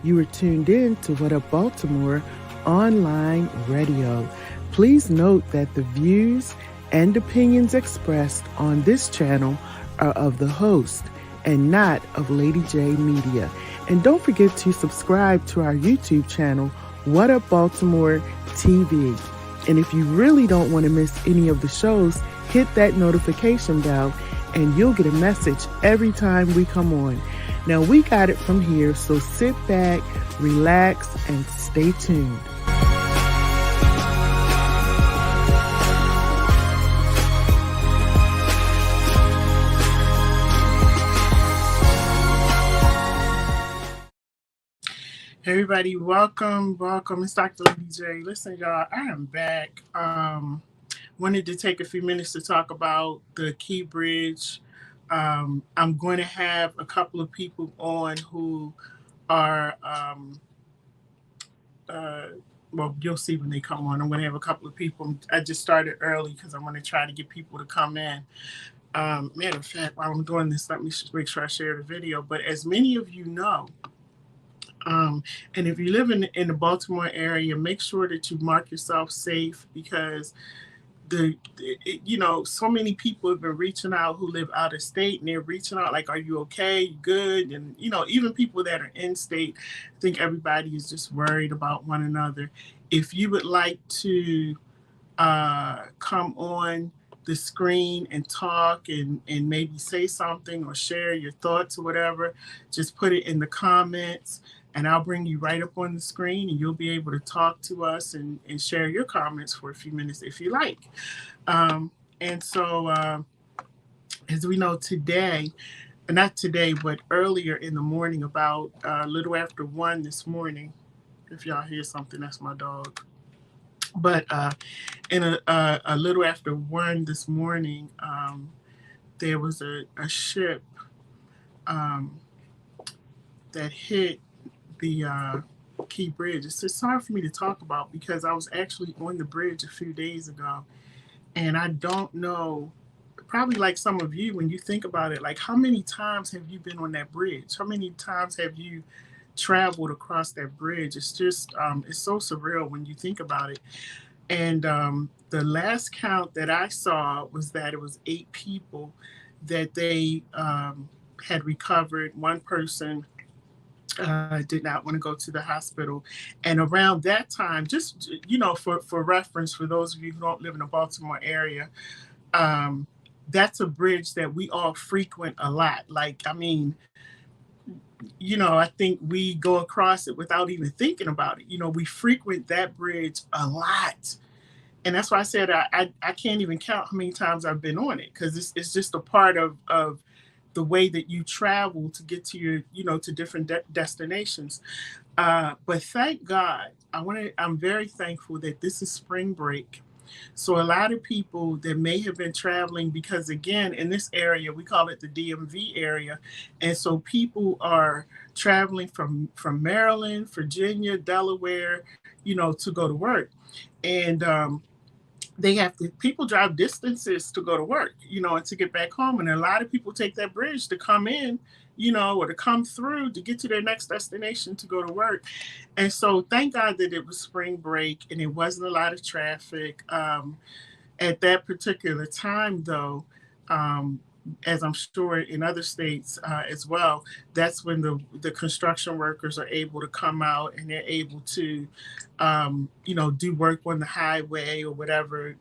You are tuned in to What Up Baltimore online radio. Please note that the views and opinions expressed on this channel are of the host and not of Lady J Media. And don't forget to subscribe to our YouTube channel, What Up Baltimore TV. And if you really don't want to miss any of the shows, hit that notification bell and you'll get a message every time we come on. Now, we got it from here, so sit back, relax, and stay tuned. Everybody, welcome. It's Dr. Lady J. Listen, y'all, I am back. Wanted to take a few minutes to talk about the Key Bridge. I'm going to have a couple of people on who are, well, you'll see when they come on. I'm going to have a couple of people. I just started early because I'm going to try to get people to come in. Matter of fact, while I'm doing this, let me make sure I share the video. But as many of you know, and if you live in the Baltimore area, make sure that you mark yourself safe because so many people have been reaching out who live out of state, and they're reaching out like, are you okay? You good? And, even people that are in state, I think everybody is just worried about one another. If you would like to come on the screen and talk and maybe say something or share your thoughts or whatever, just put it in the comments and I'll bring you right up on the screen and you'll be able to talk to us and share your comments for a few minutes if you like. And so as we know today, not today, but earlier in the morning, about a little after 1 this morning, if y'all hear something, that's my dog. But in a little after 1 this morning, there was a ship that hit the Key Bridge. It's just hard for me to talk about because I was actually on the bridge a few days ago. And I don't know, probably like some of you, when you think about it, like how many times have you been on that bridge? How many times have you traveled across that bridge? It's just, it's so surreal when you think about it. And the last count that I saw was that it was 8 people that they had recovered. One person did not want to go to the hospital. And around that time, just, for reference, for those of you who don't live in the Baltimore area, that's a bridge that we all frequent a lot. Like, I mean, I think we go across it without even thinking about it. We frequent that bridge a lot. And that's why I said I can't even count how many times I've been on it because it's just a part of the way that you travel to get to your, to different destinations. But thank God, I'm very thankful that this is spring break. So a lot of people that may have been traveling, because again, in this area, we call it the DMV area. And so people are traveling from Maryland, Virginia, Delaware, to go to work. And people drive distances to go to work, and to get back home. And a lot of people take that bridge to come in, or to come through to get to their next destination to go to work. And so thank God that it was spring break and it wasn't a lot of traffic. At that particular time, though, as I'm sure in other states as well, that's when the construction workers are able to come out and they're able to, do work on the highway or whatever,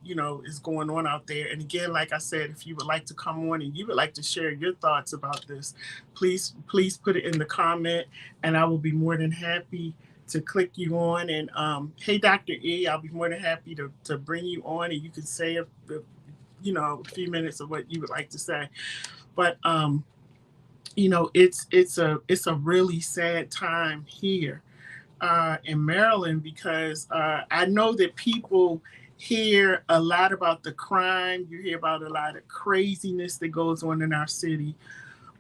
is going on out there. And again, like I said, if you would like to come on and you would like to share your thoughts about this, please put it in the comment and I will be more than happy to click you on. And hey, Dr. E, I'll be more than happy to bring you on and you can say a few minutes of what you would like to say. But it's a really sad time here in Maryland because I know that people hear a lot about the crime. You hear about a lot of craziness that goes on in our city.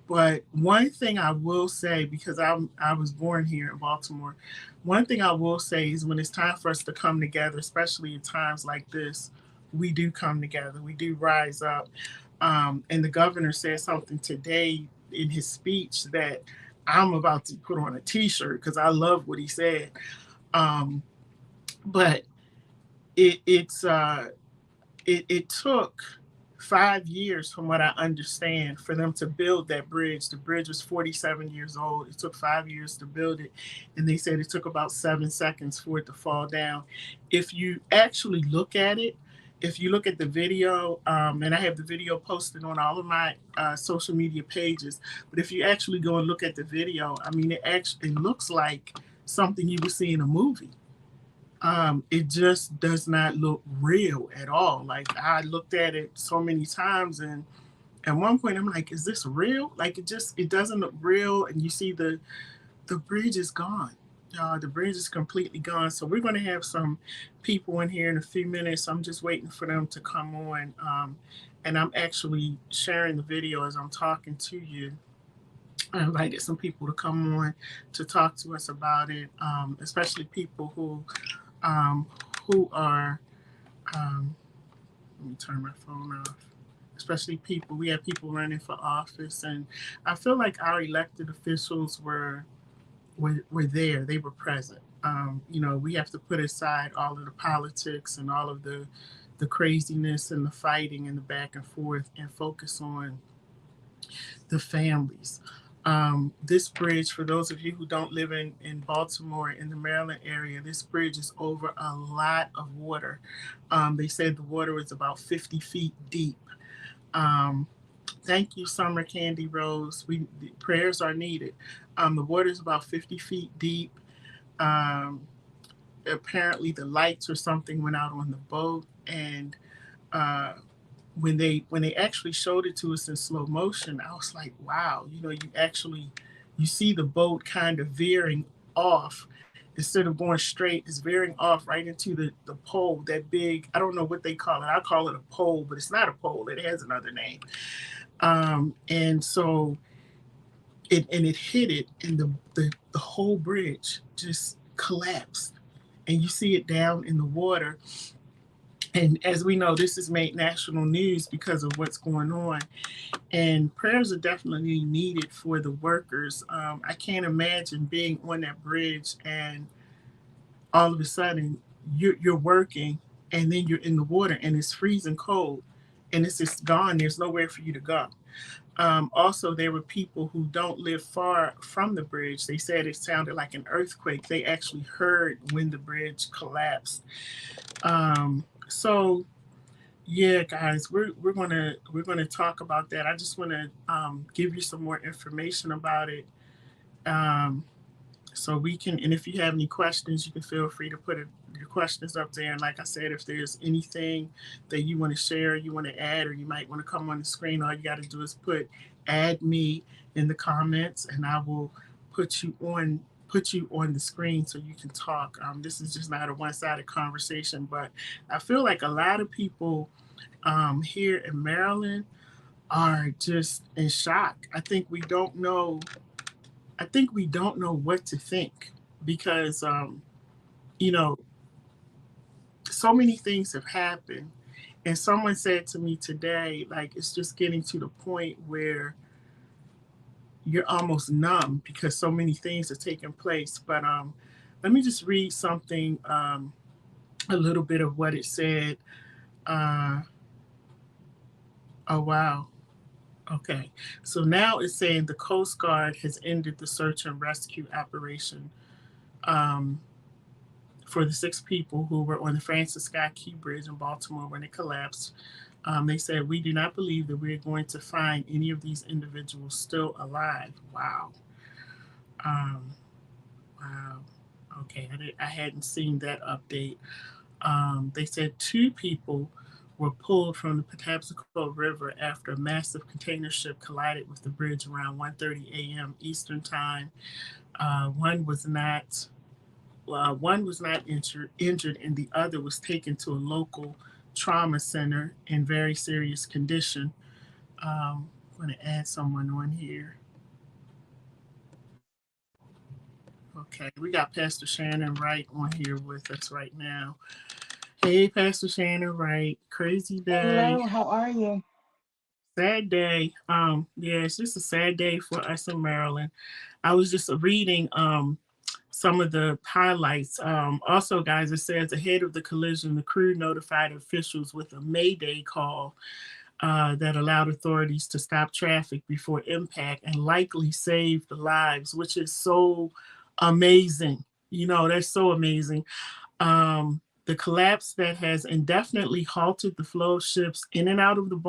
But one thing I will say, because I was born here in Baltimore, one thing I will say is when it's time for us to come together, especially in times like this, we do come together. We do rise up. And the governor said something today in his speech that I'm about to put on a T-shirt because I love what he said. Um, but it took 5 years, from what I understand, for them to build that bridge. The bridge was 47 years old. It took 5 years to build it, and they said it took about 7 seconds for it to fall down. If you actually look at it, if you look at the video, and I have the video posted on all of my social media pages, but if you actually go and look at the video, I mean, it looks like something you would see in a movie. It just does not look real at all. Like, I looked at it so many times, and at one point I'm like, is this real? Like, it doesn't look real. And you see the bridge is gone. The bridge is completely gone. So we're going to have some people in here in a few minutes. I'm just waiting for them to come on. And I'm actually sharing the video as I'm talking to you. I invited some people to come on to talk to us about it, especially people um, who are, let me turn my phone off, especially people, we have people running for office. And I feel like our elected officials were there, they were present. We have to put aside all of the politics and all of the craziness and the fighting and the back and forth and focus on the families. This bridge, for those of you who don't live in Baltimore, in the Maryland area, this bridge is over a lot of water. They said the water was about 50 feet deep. Um, Thank you, Summer Candy Rose. The prayers are needed. The water is about 50 feet deep. Um, Apparently, the lights or something went out on the boat, and uh, when they actually showed it to us in slow motion, I was like, wow, you see the boat kind of veering off. Instead of going straight, it's veering off right into the pole, that big, I don't know what they call it. I call it a pole, but it's not a pole. It has another name. And so it hit it, and the whole bridge just collapsed. And you see it down in the water. And as we know, this has made national news because of what's going on. And prayers are definitely needed for the workers. I can't imagine being on that bridge and all of a sudden you're working, and then you're in the water and it's freezing cold and it's just gone. There's nowhere for you to go. Also, there were people who don't live far from the bridge. They said it sounded like an earthquake. They actually heard when the bridge collapsed. So yeah, guys, we're gonna talk about that. I just want to give you some more information about it, um, so we can. And if you have any questions, you can feel free to put your questions up there. And like I said, if there's anything that you want to share, you want to add, or you might want to come on the screen, all you got to do is "add me" in the comments, and I will put you on the screen so you can talk. This is just not a one-sided conversation, but I feel like a lot of people here in Maryland are just in shock. I think we don't know what to think because you know so many things have happened. And someone said to me today, like, it's just getting to the point where you're almost numb because so many things are taking place. But let me just read something, a little bit of what it said. Uh, oh wow. Okay. So now it's saying the Coast Guard has ended the search and rescue operation um, for the 6 people who were on the Francis Scott Key Bridge in Baltimore when it collapsed. They said, we do not believe that we're going to find any of these individuals still alive. Wow. Um, wow. Okay. I hadn't seen that update. They said 2 people were pulled from the Patapsco River after a massive container ship collided with the bridge around 1:30 a.m. Eastern Time. One was not injured, and the other was taken to a local trauma center in very serious condition. I'm going to add someone on here. Okay, we got Pastor Shannon Wright on here with us right now. Hey, Pastor Shannon Wright, crazy day. Hello, how are you? sad day. Yeah, it's just a sad day for us in Maryland. I was just reading some of the highlights. Also, guys, it says ahead of the collision, the crew notified officials with a mayday call that allowed authorities to stop traffic before impact and likely save the lives, which is so amazing. You know, that's so amazing. The collapse that has indefinitely halted the flow of ships in and out of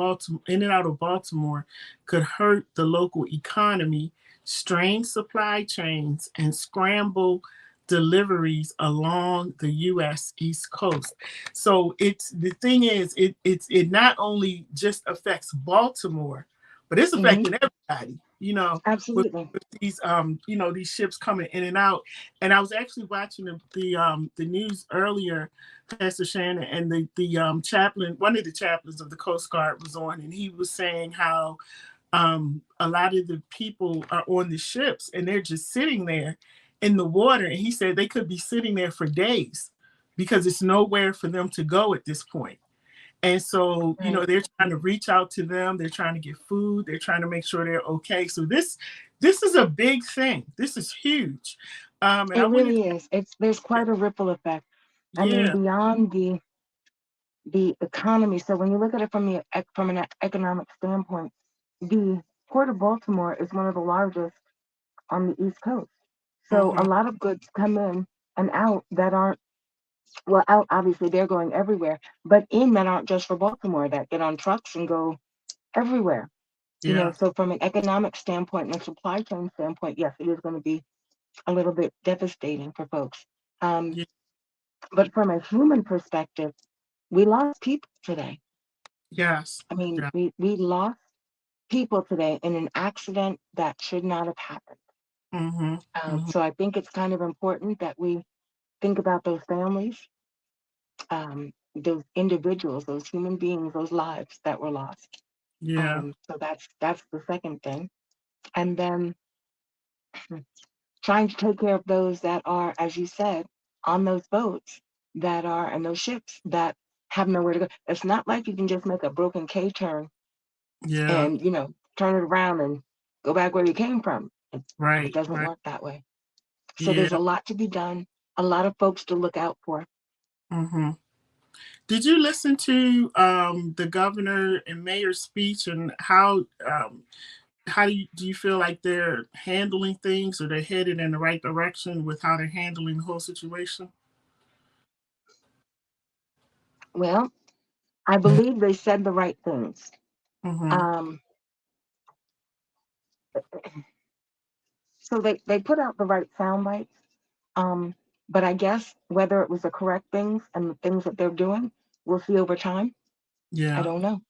Baltimore could hurt the local economy, strain supply chains, and scramble deliveries along the U.S. East Coast. So it's the thing is, it not only just affects Baltimore, but it's Hmm. affecting everybody. You know, with, Absolutely. with these these ships coming in and out. And I was actually watching the news earlier, Pastor Shannon, and the chaplain, one of the chaplains of the Coast Guard was on, and he was saying how a lot of the people are on the ships and they're just sitting there in the water, and he said they could be sitting there for days because it's nowhere for them to go at this point. And so, Right. they're trying to reach out to them. They're trying to get food. They're trying to make sure they're okay. So this is a big thing. This is huge. And I It wanted really is. There's quite a ripple effect. I mean, yeah. beyond the economy. So when you look at it from an economic standpoint, the Port of Baltimore is one of the largest on the East Coast. So a Mm-hmm. lot of goods come in and out that aren't, well, out obviously they're going everywhere, but in that aren't just for Baltimore, that get on trucks and go everywhere. Yeah. So from an economic standpoint and a supply chain standpoint, yes, it is going to be a little bit devastating for folks. Um, Yeah. but from a human perspective, we lost people today. Yes. I mean, Yeah. we lost people today in an accident that should not have happened. Mm-hmm. Mm-hmm. So I think it's kind of important that we think about those families, those individuals, those human beings, those lives that were lost. Yeah. So that's the second thing, and then trying to take care of those that are, as you said, on those boats that are and those ships that have nowhere to go. It's not like you can just make a broken K turn Yeah. and turn it around and go back where you came from. It Right. doesn't Right. work that way. So there's Yeah. a lot to be done, a lot of folks to look out for. Mm-hmm. Did you listen to the governor and mayor's speech, and how do you feel like they're handling things, or they're headed in the right direction with how they're handling the whole situation? Well, I believe they said the right things. Mm-hmm. Um, so they put out the right sound bites. Um, but I guess whether it was the correct things and the things that they're doing, we'll see over time. I Yeah. don't know.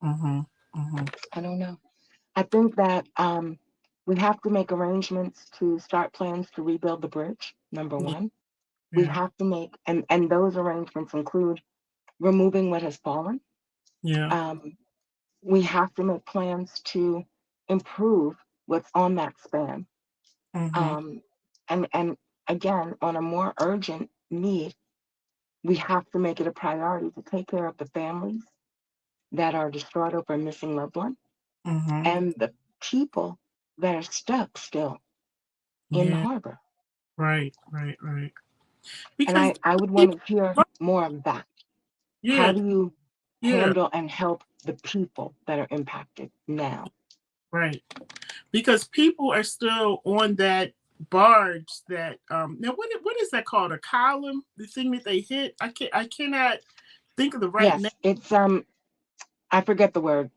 Mm-hmm. Mm-hmm. I don't know. I think that we have to make arrangements to start plans to rebuild the bridge. Number Yeah. one, we Yeah. have to make, and those arrangements include removing what has fallen. Yeah. Um, we have to make plans to improve what's on that span. Mm-hmm. Um, and again, on a more urgent need, we have to make it a priority to take care of the families that are distraught over a missing loved one Mm-hmm. and the people that are stuck still in the Yeah. harbor. Right. Right. Right. And Because I would want people, to hear more of that. How yeah. do you Yeah. handle and help the people that are impacted now? Right. Because people are still on that barge that now what is that called, a column, the thing that they hit. I cannot think of the right name. Yes, it's I forget the word.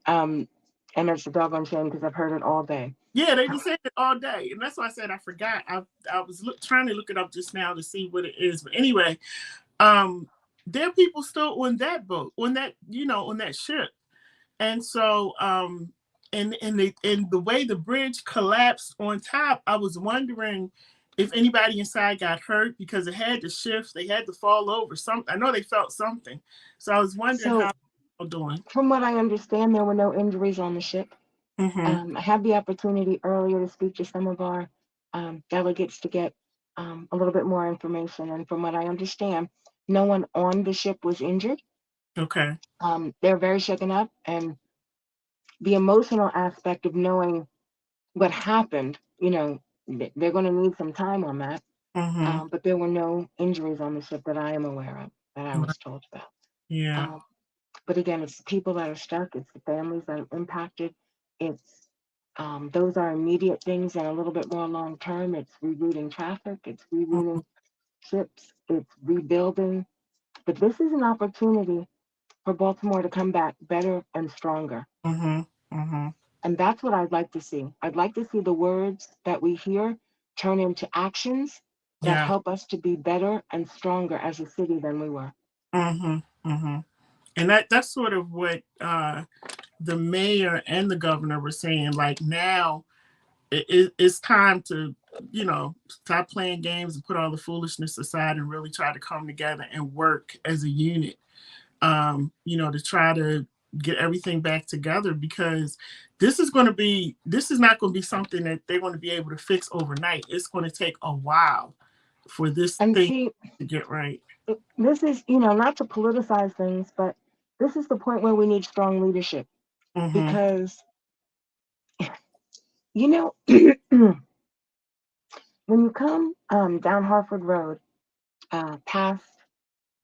And it's a doggone shame because I've heard it all day. Yeah, they just said it all day, and that's why I said I forgot. I was trying to look it up just now to see what it is, but anyway, um there are people still on that boat, on that on that ship. And so and the way the bridge collapsed on top, I was wondering if anybody inside got hurt because it had to shift, they had to fall over something. I know they felt something. So I was wondering how So, they're doing. from what I understand, there were no injuries on the ship. Mm-hmm. I had the opportunity earlier to speak to some of our delegates to get a little bit more information. And from what I understand, no one on the ship was injured. Okay. They're very shaken up and the emotional aspect of knowing what happened, they're going to need some time on that. Mm-hmm. But there were no injuries on the ship that I am aware of, that I was told about. Yeah. Um, but again, it's the people that are stuck, it's the families that are impacted, it's those are immediate things, and a little bit more long term. It's rerouting traffic, it's rerouting ships, it's rebuilding. But this is an opportunity for Baltimore to come back better and stronger. Mm-hmm. Mm-hmm. And that's what I'd like to see. I'd like to see the words that we hear turn into actions that Yeah. help us to be better and stronger as a city than we were. Mm-hmm. Mm-hmm. And that's sort of what the mayor and the governor were saying. Like now, it's time to, stop playing games and put all the foolishness aside and really try to come together and work as a unit. To try to get everything back together, because this is not going to be something that they're going to be able to fix overnight. It's going to take a while for this And thing see, to get right. this is, not to politicize things, but this is the point where we need strong leadership Mm-hmm. because, when you come down Harford Road, past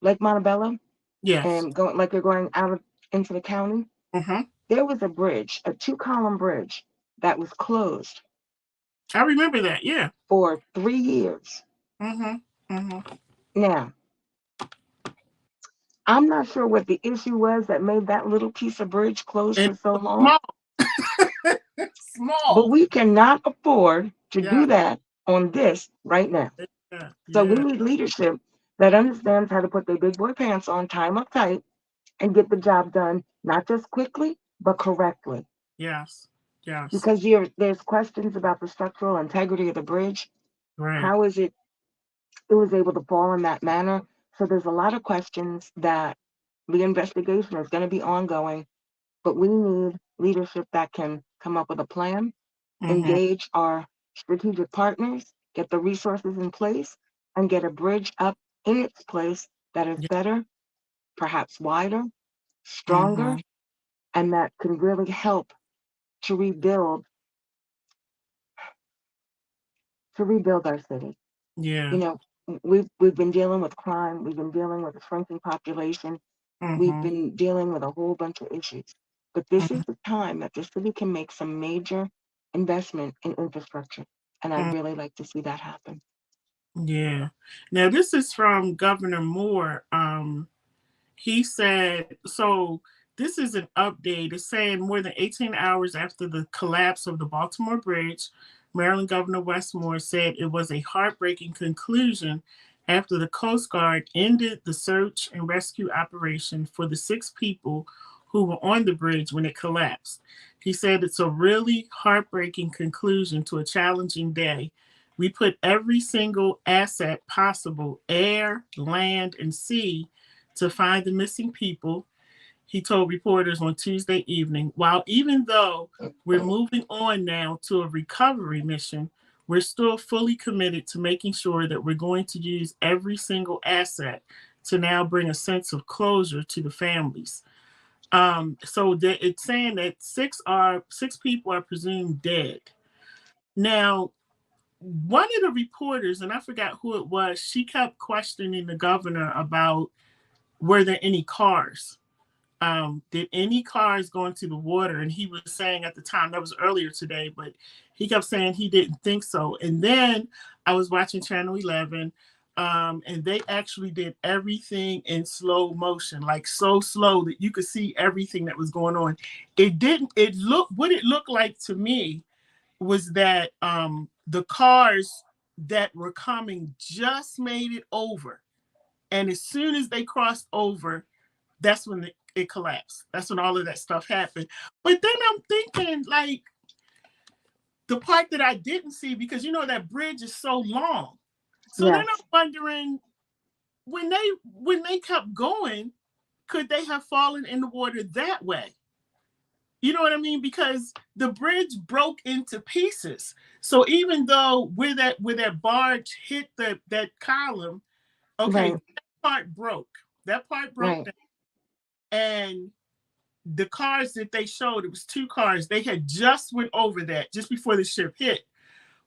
Lake Montebello, Yes. and going like you're going out into the county, Mm-hmm. there was a bridge, a two-column bridge that was closed I remember that. Yeah. for 3 years. Mm-hmm. Mm-hmm. Now, I'm not sure what the issue was that made that little piece of bridge close And for so long, small, but small. we cannot afford to Yeah. do that on this right now. Yeah. So we Yeah. need leadership that understands how to put their big boy pants on, tie them up tight, and get the job done, not just quickly, but correctly. Yes. Yes. Because there's questions about the structural integrity of the bridge. Right. How is it was able to fall in that manner? So there's a lot of questions that the investigation is going to be ongoing, but we need leadership that can come up with a plan, Mm-hmm. engage our strategic partners, get the resources in place, and get a bridge up in its place that is Yeah. better, perhaps wider, stronger, Mm-hmm. and that can really help to rebuild our city. You Yeah. know, we've been dealing with crime, we've been dealing with a shrinking population, we've Mm-hmm. been dealing with a whole bunch of issues. But this is the time that the city can make some major investment in infrastructure. And I'd Mm-hmm. really like to see that happen. Yeah. Now this is from Governor Moore. He said, so this is an update. It's saying more than 18 hours after the collapse of the Baltimore Bridge, Maryland Governor Westmore said it was a heartbreaking conclusion after the Coast Guard ended the search and rescue operation for the 6 people who were on the bridge when it collapsed. He said it's a really heartbreaking conclusion to a challenging day. We put every single asset possible, air, land, and sea, to find the missing people, he told reporters on Tuesday evening. While even though we're moving on now to a recovery mission, we're still fully committed to making sure that we're going to use every single asset to now bring a sense of closure to the families. So that it's saying that 6 people are presumed dead. Now, one of the reporters, and I forgot who it was, she kept questioning the governor about were there any cars, did any cars go into the water? And he was saying at the time, that was earlier today, but he kept saying he didn't think so. And then I was watching Channel 11, and they actually did everything in slow motion, like so slow that you could see everything that was going on. What it looked like to me was that the cars that were coming just made it over. And as soon as they crossed over, that's when it collapsed. That's when all of that stuff happened. But then I'm thinking, like, the part that I didn't see, because that bridge is so long. So then Yes, I'm wondering, when they kept going, could they have fallen in the water that way? You know what I mean? Because the bridge broke into pieces. So even though where that barge hit that column, okay, right, that part broke. That part broke right. down. And the cars that they showed, it was two cars. They had just went over that just before the ship hit.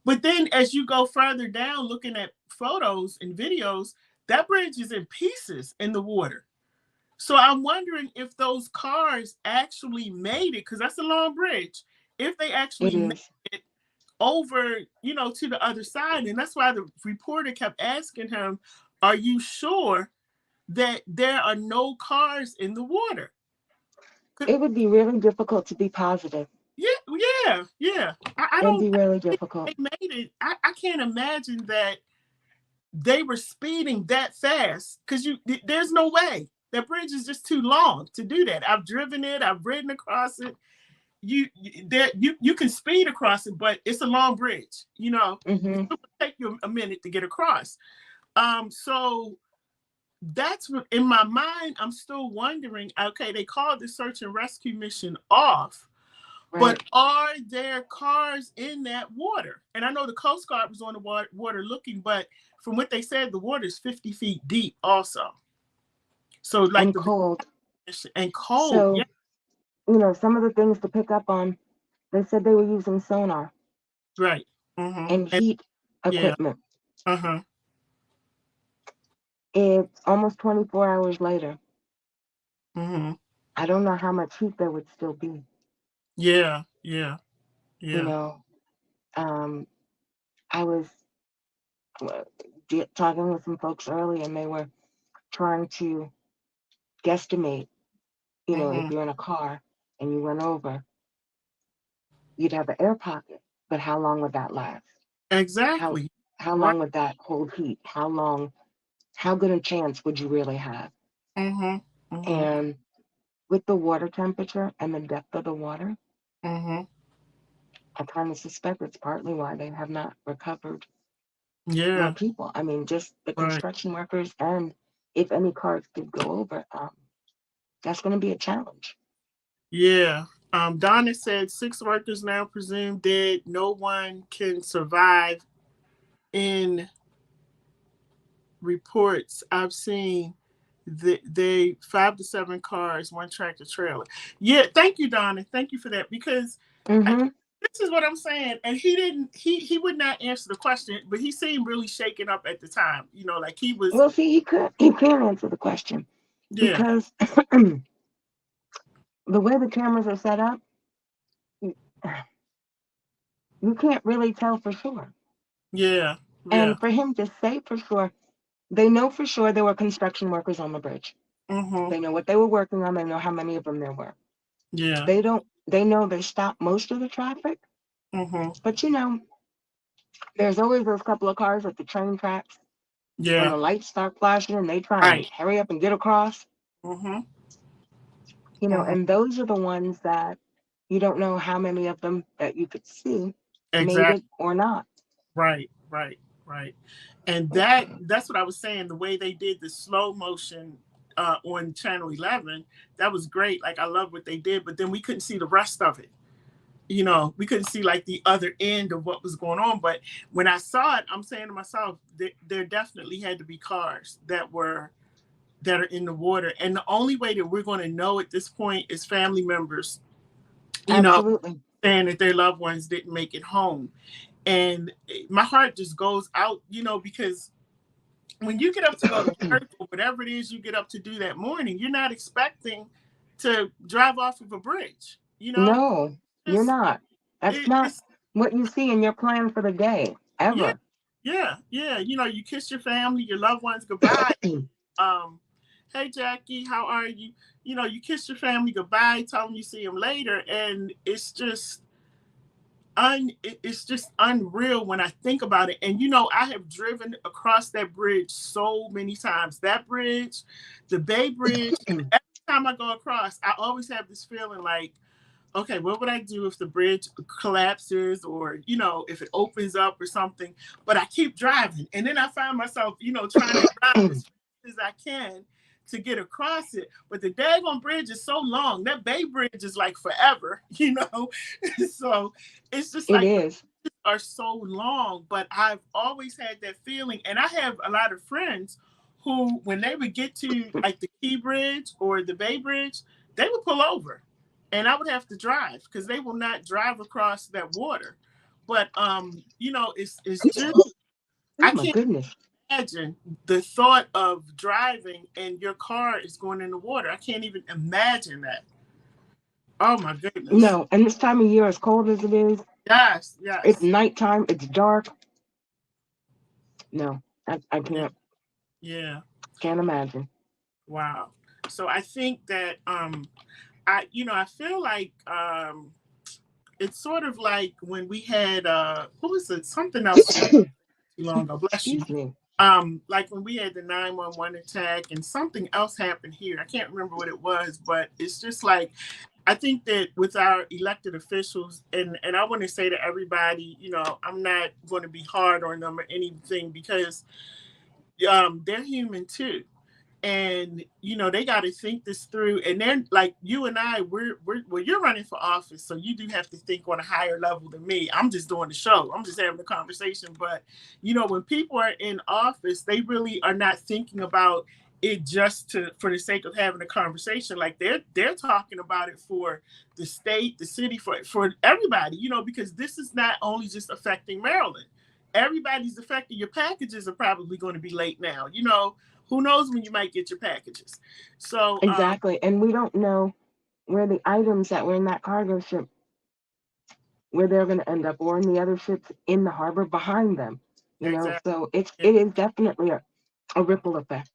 But then as you go further down, looking at photos and videos, that bridge is in pieces in the water. So I'm wondering if those cars actually made it, because that's a long bridge. If they It actually made is. it over, to the other side. And that's why the reporter kept asking him, are you sure that there are no cars in the water? It would be really difficult to be positive. Yeah, yeah, yeah. I It'd don't be really think difficult. they made it. I can't imagine that they were speeding that fast, because there's no way. That bridge is just too long to do that. I've driven it, I've ridden across it. You can speed across it, but it's a long bridge. Hmm. It will take you a minute to get across. So that's what in my mind I'm still wondering. Okay, they called the search and rescue mission off, Right. but are there cars in that water? And I know the Coast Guard was on the water looking, but from what they said, the water is 50 feet deep also. So like And the cold. and cold. Yeah, So, some of the things to pick up on, they said they were using sonar right. Mm-hmm. and And heat yeah. equipment. Uh-huh. It's almost 24 hours later. Mm-hmm. I don't know how much heat there would still be. Yeah, yeah, You yeah. know, um, I was uh, talking with some folks earlier, and they were trying to guesstimate, if Mm-hmm. you're in a car and you went over, you'd have an air pocket, but how long would that last? How Exactly. how Right. long would that hold heat? How good a chance would you really have? Mm-hmm. Mm-hmm. And with the water temperature and the depth of the water, Mm-hmm. I kind of suspect it's partly why they have not recovered more Yeah. people. I mean, just the Right. construction workers, and if any cars did go over, that's going to be a challenge. Yeah. Donna said 6 workers now presumed dead. No one can survive in reports I've seen. They 5 to 7 cars, one tractor trailer. Yeah, thank you, Donna. Thank you for that, because I, Hmm. this is what I'm saying. And he didn't. He would not answer the question, but he seemed really shaken up at the time. Like he was. Well, see, he can't answer the question Yeah, because the way the cameras are set up, you you can't really tell for sure. yeah, yeah. And for him to say for sure, they know for sure there were construction workers on the bridge. Mhm. They know what they were working on. They know how many of them there were. Yeah. They don't. They know they stopped most of the traffic, Mhm. but there's always those couple of cars at the train tracks when Yeah. the lights start flashing and they try and Right. hurry up and get across. Mhm. Mhm. And those are the ones that you don't know how many of them that you could see made Exactly. it or not. Right. Right. Right. And that's what I was saying. The way they did the slow motion on Channel 11, that was great. Like I love what they did, but then we couldn't see the rest of it. We couldn't see like the other end of what was going on. But when I saw it, I'm saying to myself, there definitely had to be cars that are in the water. And the only way that we're going to know at this point is family members, you know, Absolutely. saying that their loved ones didn't make it home. And my heart just goes out, because when you get up to go to work or whatever it is you get up to do that morning, you're not expecting to drive off of a bridge. No, you're Just not. That's not it's what you see in your plan for the day, yeah, ever. yeah, yeah. You kiss your family, your loved ones goodbye. Um, hey Jackie, how are you? You kiss your family goodbye, tell them you see them later, and it's just unreal when I think about it. And I have driven across that bridge so many times. That bridge, the Bay Bridge, and every time I go across, I always have this feeling like, okay, what would I do if the bridge collapses, or, if it opens up or something? But I keep driving. And then I find myself, trying to drive as fast as I can to get across it. But the daggone bridge is so long. That Bay Bridge is like forever, So it's just It like the is. bridges are so long. But I've always had that feeling. And I have a lot of friends who, when they would get to like the Key Bridge or the Bay Bridge, they would pull over. and I would have to drive because they will not drive across that water. But it's just Oh I my can't goodness. imagine the thought of driving and your car is going in the water. I can't even imagine that. Oh my goodness. No, and this time of year, as cold as it is, Yes, it's yes. nighttime, it's dark. No, I Yeah, yeah. can't imagine. Wow. So I think that I feel like it's sort of like when we had what was it? Something else too long ago. Bless you. Excuse me. Like when we had the 911 attack and something else happened here. I can't remember what it was, but it's just like I think that with our elected officials, and I want to say to everybody, I'm not going to be hard on them or anything because they're human too, and they got to think this through. And then like you and I, we're well, you're running for office, so you do have to think on a higher level than me. I'm just doing the show, I'm just having a conversation. But when people are in office, they really are not thinking about it just to for the sake of having a conversation. Like they're talking about it for the state, the city, for everybody, because this is not only just affecting Maryland. Everybody's affected. Your packages are probably going to be late now. Who knows when you might get your packages. So, Exactly. And we don't know where the items that were in that cargo ship, where they're going to end up, or in the other ships in the harbor behind them. exactly. So it is definitely a ripple effect.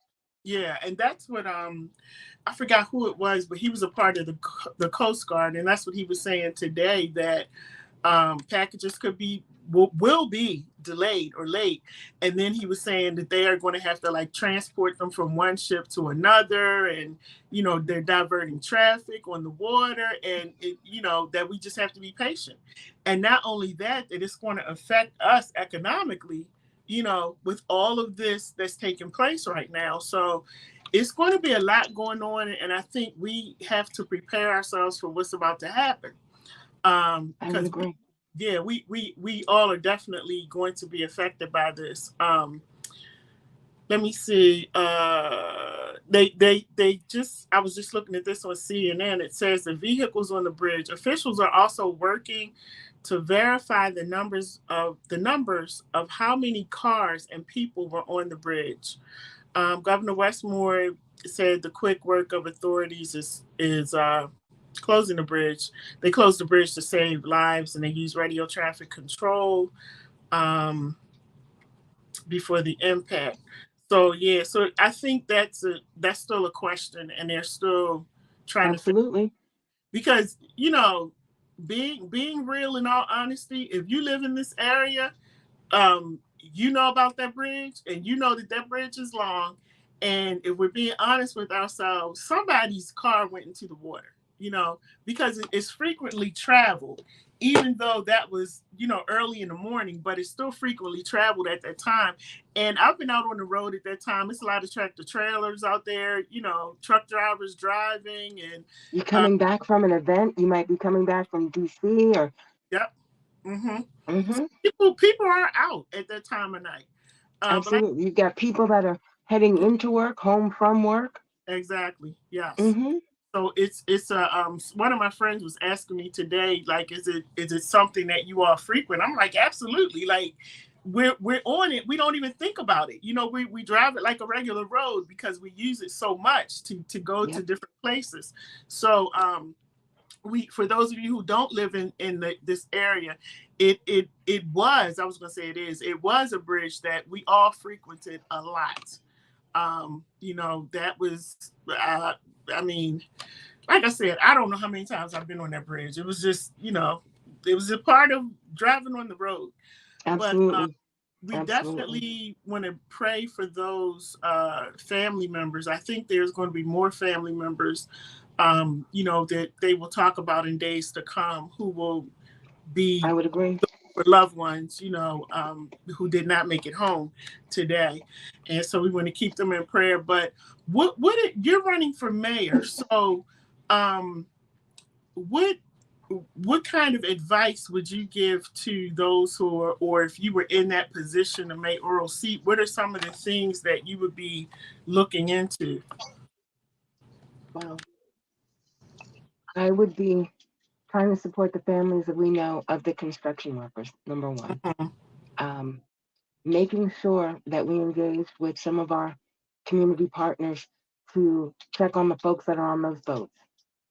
Yeah, and that's what I forgot who it was, but he was a part of the Coast Guard, and that's what he was saying today, that packages will be delayed or late. And then he was saying that they are going to have to like transport them from one ship to another, and they're diverting traffic on the water, and that we just have to be patient. And not only that, that it's going to affect us economically, with all of this that's taking place right now. So it's going to be a lot going on, and I think we have to prepare ourselves for what's about to happen. I would Because agree. yeah, we all are definitely going to be affected by this. Let me see. They just I was just looking at this on CNN. It says the vehicles on the bridge. Officials are also working to verify the numbers of how many cars and people were on the bridge. Governor Westmore said the quick work of authorities is closing the bridge. They closed the bridge to save lives, and they use radio traffic control um, before the impact. So yeah, so I think that's still a question, and they're still trying to figure, Absolutely. because being real, in all honesty, if you live in this area, you know about that bridge, and you know that bridge is long. And if we're being honest with ourselves, somebody's car went into the water, because it's frequently traveled, even though that was, early in the morning, but it's still frequently traveled at that time. And I've been out on the road at that time. It's a lot of tractor trailers out there, truck drivers driving, and You're uh, coming back from an event. You might be coming back from DC or. yep. hmm Hmm. people are out at that time of night. But Absolutely. You've got people that are heading into work, home from work. exactly, yes. Hmm. So it's a one of my friends was asking me today, like, is it something that you all frequent? I'm like, absolutely. Like, we're on it. We don't even think about it. We drive it like a regular road because we use it so much to go to Yep. different places. So we for those of you who don't live in this area, it was, I was gonna say it was a bridge that we all frequented a lot. That was I mean, like I said, I don't know how many times I've been on that bridge. It was just, it was a part of driving on the road. But Absolutely. we Absolutely. definitely want to pray for those family members. I think there's going to be more family members, that they will talk about in days to come, who will I be would agree. for loved ones, who did not make it home today. And so we want to keep them in prayer. But you're running for mayor, so um, what what kind of advice would you give to those who are, or if you were in that position to make oral seat, what are some of the things that you would be looking into? Well, I would be trying to support the families that we know of the construction workers, number one. Mhm. Um, Making sure that we engage with some of our community partners to check on the folks that are on those boats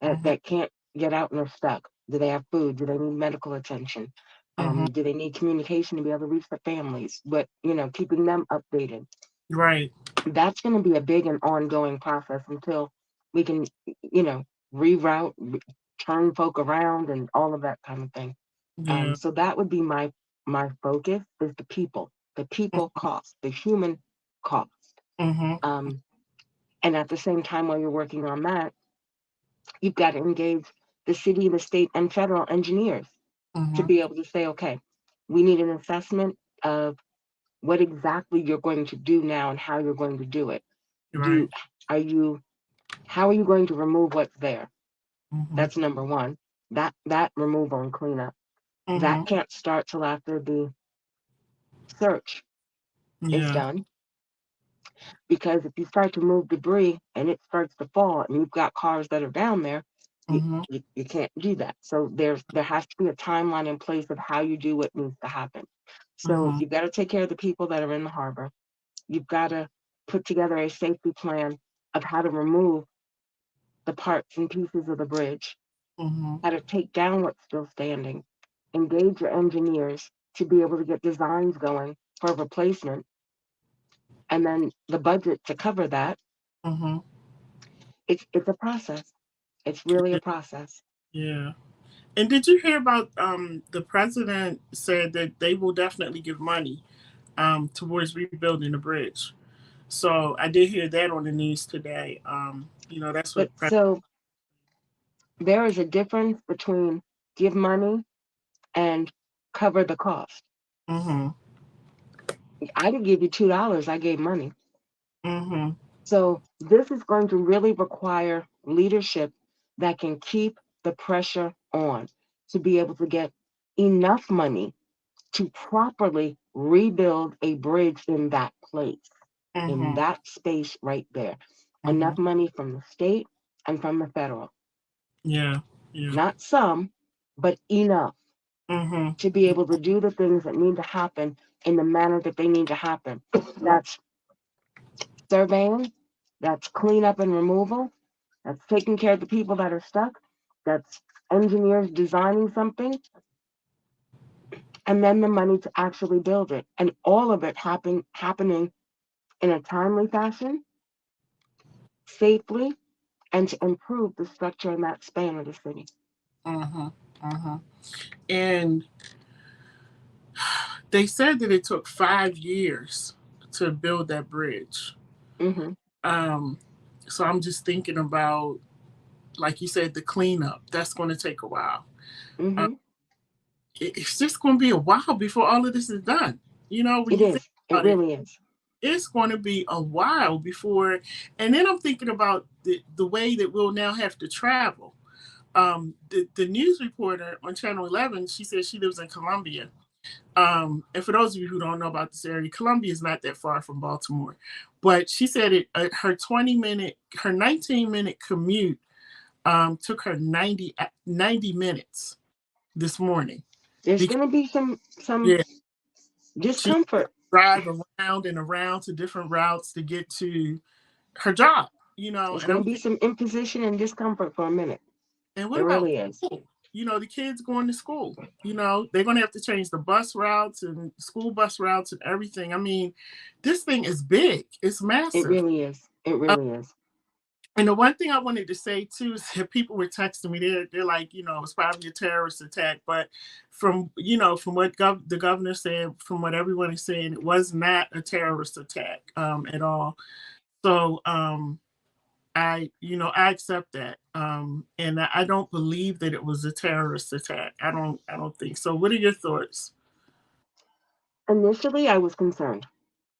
Mhm. that can't get out and are stuck. Do they have food? Do they need medical attention? Mhm. Do they need communication to be able to reach their families? But keeping them updated. Right. That's going to be a big and ongoing process until we can, you know, reroute, turn folk around, and all of that kind of thing. Yeah. So that would be my focus is the people cost, the human cost. Mhm. Um, and at the same time, while you're working on that, you've got to engage the city, the state, and federal engineers to Mhm. be able to say, okay, we need an assessment of what exactly you're going to do now and how you're going to do it. Right. Do are you How are you going to remove what's there? Mhm. That's number one. That removal and cleanup. That Mhm. can't start till after the search is Yeah. done. Because if you start to move debris and it starts to fall and you've got cars that are down there, you, Mhm. you can't do that. So there has to be a timeline in place of how you do what needs to happen. So Mhm. you've got to take care of the people that are in the harbor. You've got to put together a safety plan of how to remove the parts and pieces of the bridge, Mhm. how to take down what's still standing, engage your engineers to be able to get designs going for replacement, and then the budget to cover that. Mhm. It's a process. It's really a process. Yeah. And did you hear about the president said that they will definitely give money towards rebuilding the bridge. So I did hear that on the news today. That's But what so there is a difference between give money and cover the cost. Mhm. I didn't give you $2, I gave money. Mhm. So this is going to really require leadership that can keep the pressure on to be able to get enough money to properly rebuild a bridge in that place, in Mhm. that space right there. Enough Mhm. money from the state and from the federal. Yeah. Yeah. Not some, but enough Mhm. to be able to do the things that need to happen in the manner that they need to happen. That's surveying, that's cleanup and removal, that's taking care of the people that are stuck, that's engineers designing something, and then the money to actually build it. And all of it happening in a timely fashion, safely, and to improve the structure and that span of the city. Mhm. Mhm. And they said that it took 5 years to build that bridge. Mm-hmm. Um, so I'm just thinking about, like you said, the cleanup. That's going to take a while. Um, Mm-hmm. it's just going to be a while before all of this is done. When It you think is. It about it, really is. it's going to be a while before. And then I'm thinking about the way that we'll now have to travel. The news reporter on Channel 11, she says she lives in Columbia. And for those of you who don't know about this area, Columbia is not that far from Baltimore. But she said her 20-minute, her 19-minute commute took her 90 minutes this morning. There's Because, going to be some yeah, she discomfort. drive around and around to different routes to get to her job. There's And going I'm to be thinking, some imposition and discomfort for a minute. and what There about really is. school? The kids going to school. They're going to have to change the bus routes and school bus routes and everything. I mean, this thing is big. It's It massive. really is. It Uh, really is. and the one thing I wanted to say too is that people were texting me. They're like, it's probably a terrorist attack. But from what the governor said, from what everyone is saying, it was not a terrorist attack at all. So I accept that, and I don't believe that it was a terrorist attack. I don't think so. What are your thoughts? Initially, I was concerned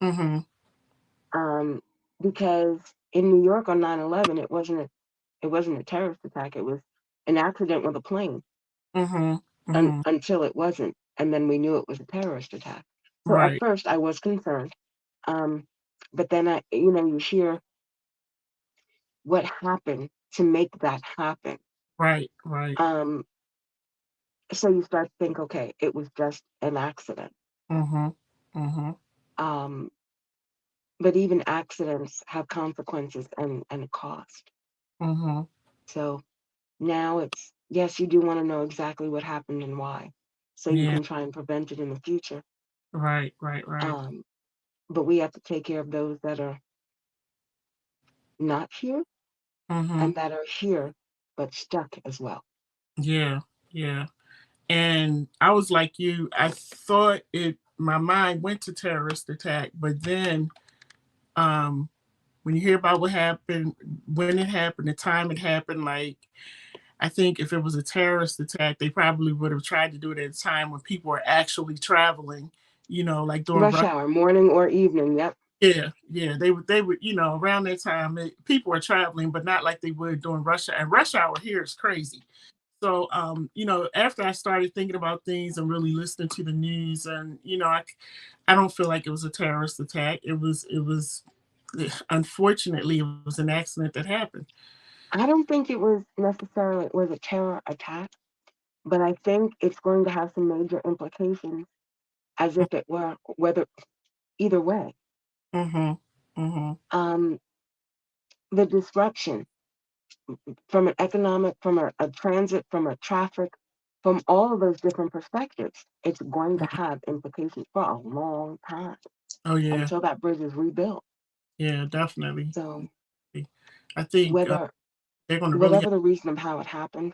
Mm-hmm. um, because in New York on 9/11, it wasn't a terrorist attack. It was an accident with a plane Mm-hmm. Mm-hmm. until it wasn't, and then we knew it was a terrorist attack. So at Right. first, I was concerned, um, but then you hear what happened to make that happen. Right, right. Um, so you start to think, okay, it was just an accident. Mm-hmm. Mm-hmm. Um, but even accidents have consequences and a cost. Mm-hmm. So now it's, yes, you do want to know exactly what happened and why, so you Yeah. can try and prevent it in the future. Right, right, right. Um, but we have to take care of those that are not here Mm-hmm. and that are here but stuck as well. Yeah, yeah. And I was like you, I thought it my mind went to terrorist attack, but then um when you hear about what happened, when it happened, the time it happened, like I think if it was a terrorist attack, they probably would have tried to do it at a time when people were actually traveling, like during Rush rush. hour, morning or evening. Yep. Yeah, yeah, they would, around that time, people were traveling, but not like they would during rush hour. And rush hour here is crazy. So, after I started thinking about things and really listening to the news, and I don't feel like it was a terrorist attack. It was, unfortunately, it was an accident that happened. I don't think it was necessarily was a terror attack, but I think it's going to have some major implications as if it were, whether either way. Mm-hmm. Mm-hmm. Um, the disruption from an economic, from a transit, from a traffic, from all of those different perspectives, it's going to have implications for a long time Oh yeah, until that bridge is rebuilt. yeah, definitely. So I think whether they're going to really have. whatever the reason of how it happened.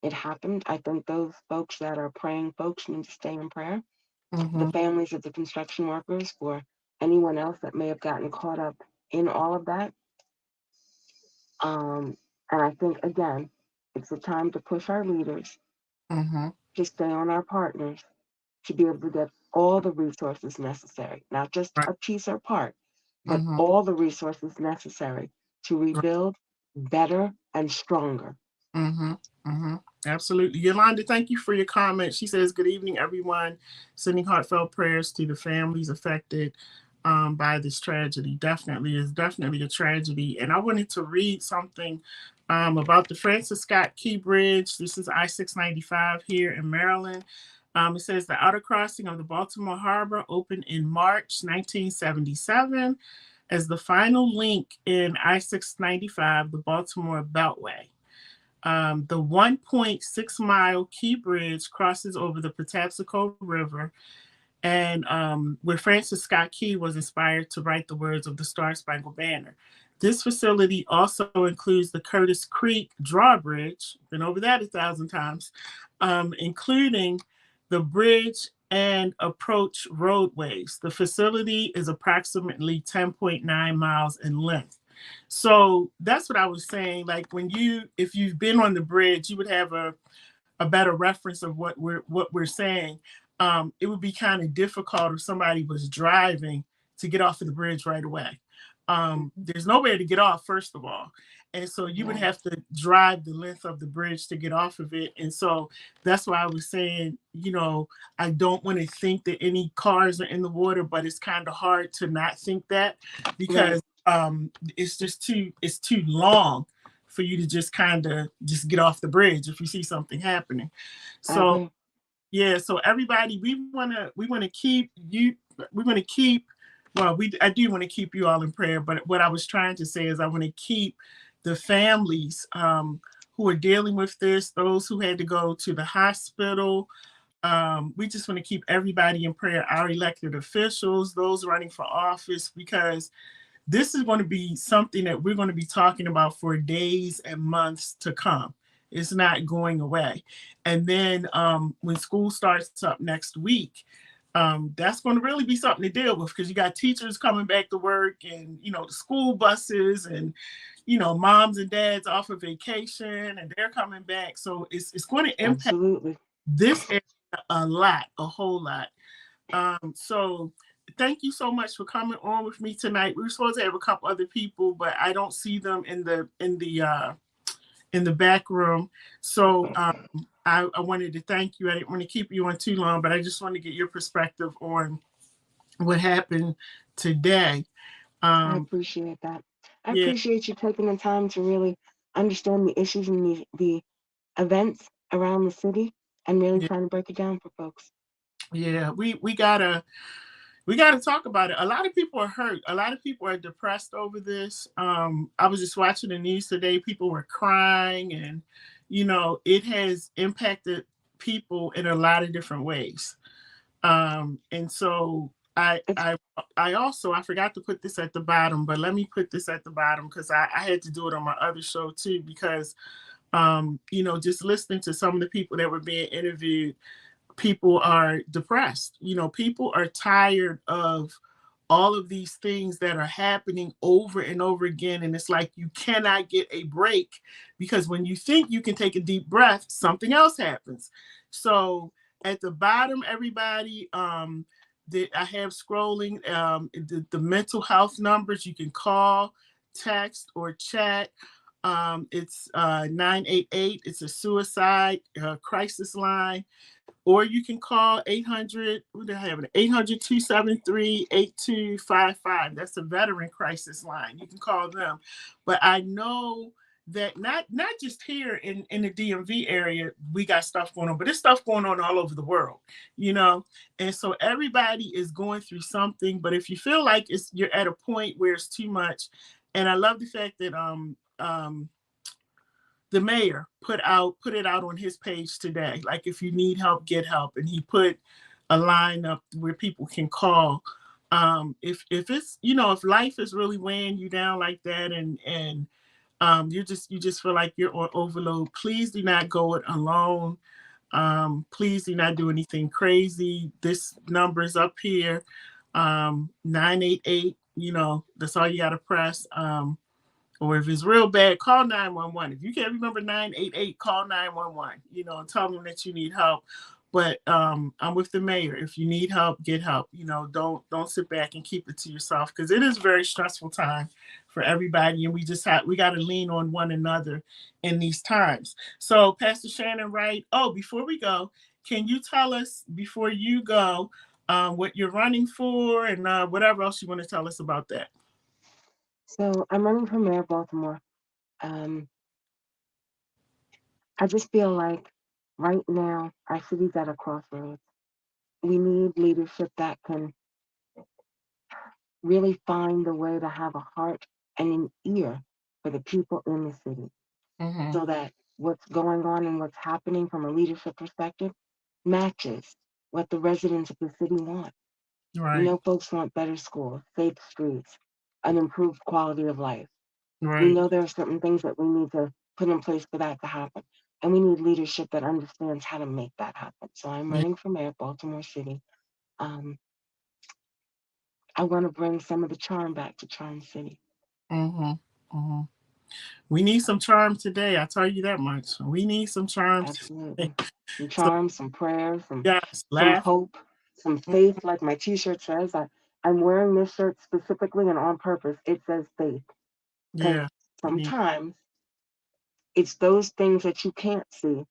I think those folks that are praying folks need to stay in prayer. The Mm-hmm. families of the construction workers, for anyone else that may have gotten caught up in all of that. Um, and I think again, it's a time to push our leaders Mm-hmm. to stay on our partners to be able to get all the resources necessary, not just Right. a piece or part, but Mm-hmm. all the resources necessary to Right. rebuild better and stronger. Mm-hmm. Mm-hmm. Absolutely. Yolanda, thank you for your comment. She says, "Good evening, everyone. Sending heartfelt prayers to the families affected by this tragedy. Definitely is definitely a tragedy." And I wanted to read something about the Francis Scott Key Bridge. This is I-695 here in Maryland. It says the outer crossing of the Baltimore Harbor opened in March 1977 as the final link in I-695, the Baltimore Beltway. The 1.6-mile Key Bridge crosses over the Patapsco River, and where Francis Scott Key was inspired to write the words of the Star Spangled Banner. This facility also includes the Curtis Creek Drawbridge, been over that 1,000 times, including the bridge and approach roadways. The facility is approximately 10.9 miles in length. So that's what I was saying. Like if you've been on the bridge, you would have a better reference of what we're saying. It would be kind of difficult if somebody was driving to get off of the bridge right away. Mhm. There's nowhere to get off, first of all, and so you would Right, have to drive the length of the bridge to get off of it. And so that's why I was saying, I don't want to think that any cars are in the water, but it's kind of hard to not think that right. because it's too long for you to just kind of just get off the bridge if you see something happening. I So agree. yeah, so everybody, we want to keep you, we want to keep, well, I do want to keep you all in prayer, but what I was trying to say is I want to keep the families who are dealing with this, those who had to go to the hospital. We just want to keep everybody in prayer, our elected officials, those running for office, because this is going to be something that we're going to be talking about for days and months to come. It's not going away. And then when school starts up next week, that's going to really be something to deal with because you got teachers coming back to work and, the school buses and, moms and dads off of vacation and they're coming back. So it's going to impact Absolutely. this area a lot, a whole lot. So thank you so much for coming on with me tonight. We were supposed to have a couple other people, but I don't see them in the back room. So I wanted to thank you. I didn't want to keep you on too long, but I just want to get your perspective on what happened today. I Um, appreciate that. I yeah, appreciate you taking the time to really understand the issues and the events around the city and really Yeah, trying to break it down for folks. yeah. We gotta talk about it. A lot of people are hurt. A lot of people are depressed over this. I was just watching the news today. People were crying, and it has impacted people in a lot of different ways. And so It's I also I forgot to put this at the bottom, but let me put this at the bottom because I had to do it on my other show too because just listening to some of the people that were being interviewed, people are depressed. People are tired of all of these things that are happening over and over again. And it's like you cannot get a break because when you think you can take a deep breath, something else happens. So at the bottom, everybody, that I have scrolling, the mental health numbers you can call, text, or chat. It's 988. It's a suicide crisis line, or you can call 800, what do I have? 800-273-8255. That's a veteran crisis line. You can call them. But I know that not just here in the DMV area, we got stuff going on, but there's stuff going on all over the world, you know? And so everybody is going through something, but if you feel like you're at a point where it's too much, and I love the fact that the mayor put it out on his page today, like if you need help, get help, and he put a line up where people can call. If it's if life is really weighing you down like that, and you just feel like you're on overload, please do not go it alone. Please do not do anything crazy. This number is up here, 988. That's all you got to press. Or if it's real bad, call 911. If you can't remember 988, call 911, and tell them that you need help. But I'm with the mayor. If you need help, get help. Don't sit back and keep it to yourself because it is a very stressful time for everybody. And we got to lean on one another in these times. So Pastor Shannon Wright, before we go, can you tell us before you go what you're running for and whatever else you want to tell us about that? so I'm running for mayor of Baltimore. Um, I just feel like right now our city's at a crossroads. We need leadership that can really find a way to have a heart and an ear for the people in the city Mm-hmm. so that what's going on and what's happening from a leadership perspective matches what the residents of the city want. We Right. know folks want better schools, safe streets, an improved quality of life. We Right. know there are certain things that we need to put in place for that to happen. And we need leadership that understands how to make that happen. So I'm Yeah. running for mayor of Baltimore City. Um, I want to bring some of the charm back to Charm City. Mm-hmm. Mm-hmm. We need some charm today. I tell you that much. We need some charm today. Absolutely. Some So charm, some prayer, yes, some laugh. hope, some faith, like my t-shirt says. I'm wearing this shirt specifically and on purpose. It says faith. Because Yeah. We need. sometimes it's those things that you can't see,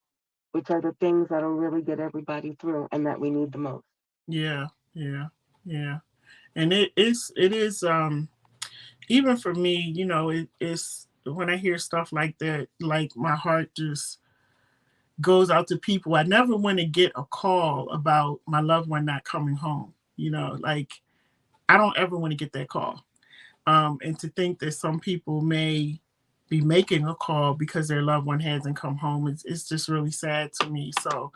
which are the things that'll really get everybody through and that we need the most. Yeah. Yeah. Yeah. And it is even for me, it's when I hear stuff like that, like my heart just goes out to people. I never want to get a call about my loved one not coming home. Like I don't ever want to get that call. And to think that some people may be making a call because their loved one hasn't come home, it's just really sad to me. So,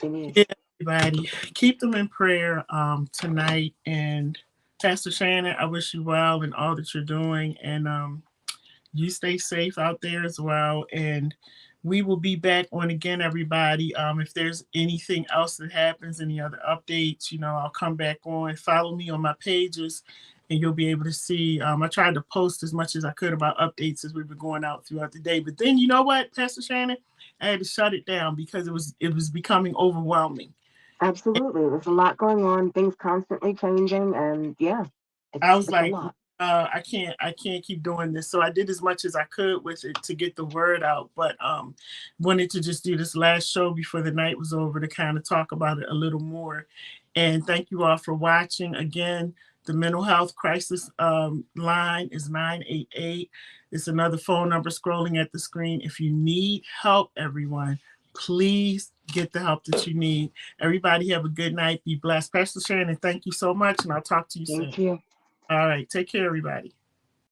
It is. yeah, everybody, keep them in prayer tonight. And Pastor Shannon, I wish you well in all that you're doing. And you stay safe out there as well. And we will be back on again, everybody. If there's anything else that happens, any other updates, I'll come back on. Follow me on my pages and you'll be able to see. I tried to post as much as I could about updates as we were going out throughout the day. But then you know what, Pastor Shannon? I had to shut it down because it was becoming overwhelming. Absolutely. There's a lot going on, things constantly changing, and yeah, I it's was it's a like, lot. I can't keep doing this. So I did as much as I could with it to get the word out, but wanted to just do this last show before the night was over to kind of talk about it a little more. And thank you all for watching. Again, the mental health crisis line is 988. It's another phone number scrolling at the screen. If you need help, everyone, please get the help that you need. Everybody have a good night. Be blessed. Pastor Shannon, thank you so much, and I'll talk to you soon. Thank you. All right. Take care, everybody.